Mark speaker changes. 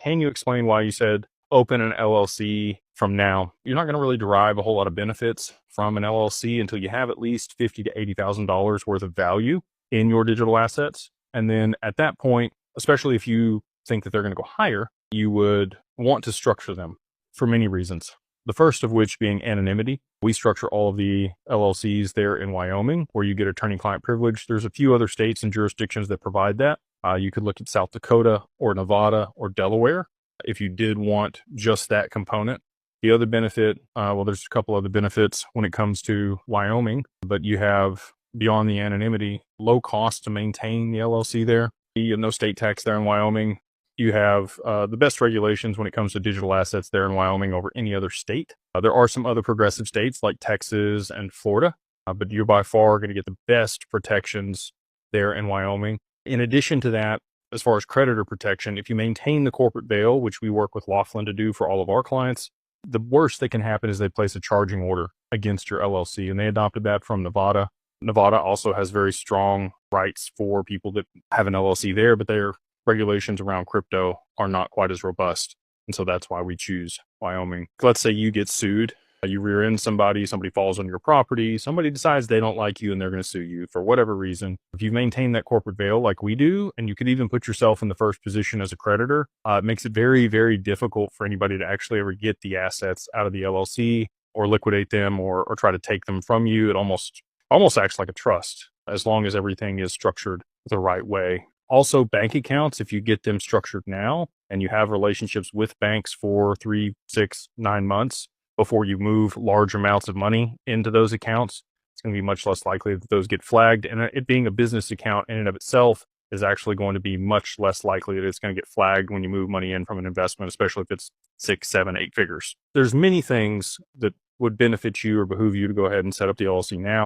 Speaker 1: Can you explain why you said open an LLC from now? You're not going to really derive a whole lot of benefits from an LLC until you have at least $50,000 to $80,000 worth of value in your digital assets. And then at that point, especially if you think that they're going to go higher, you would want to structure them for many reasons. The first of which being anonymity. We structure all of the LLCs there in Wyoming where you get attorney-client privilege. There's a few other states and jurisdictions that provide that. You could look at South Dakota or Nevada or Delaware if you did want just that component. The other benefit, well, there's a couple other benefits when it comes to Wyoming, but you have, beyond the anonymity, low cost to maintain the LLC there. You have no state tax there in Wyoming. You have the best regulations when it comes to digital assets there in Wyoming over any other state. There are some other progressive states like Texas and Florida, but you're by far going to get the best protections there in Wyoming. In addition to that, as far as creditor protection, if you maintain the corporate veil, which we work with Laughlin to do for all of our clients, the worst that can happen is they place a charging order against your LLC, and they adopted that from Nevada. Nevada also has very strong rights for people that have an LLC there, but their regulations around crypto are not quite as robust. And so that's why we choose Wyoming. Let's say you get sued, you rear end somebody falls on your property, somebody decides they don't like you and they're going to sue you for whatever reason. If you maintain that corporate veil like we do, and you could even put yourself in the first position as a creditor, it makes it very, very difficult for anybody to actually ever get the assets out of the LLC or liquidate them or try to take them from you. It almost acts like a trust as long as everything is structured the right way. Also, bank accounts, if you get them structured now and you have relationships with banks for 3, 6, 9 months before you move large amounts of money into those accounts, it's going to be much less likely that those get flagged. And it being a business account in and of itself is actually going to be much less likely that it's going to get flagged when you move money in from an investment, especially if it's 6, 7, 8 figures. There's many things that would benefit you or behoove you to go ahead and set up the LLC now.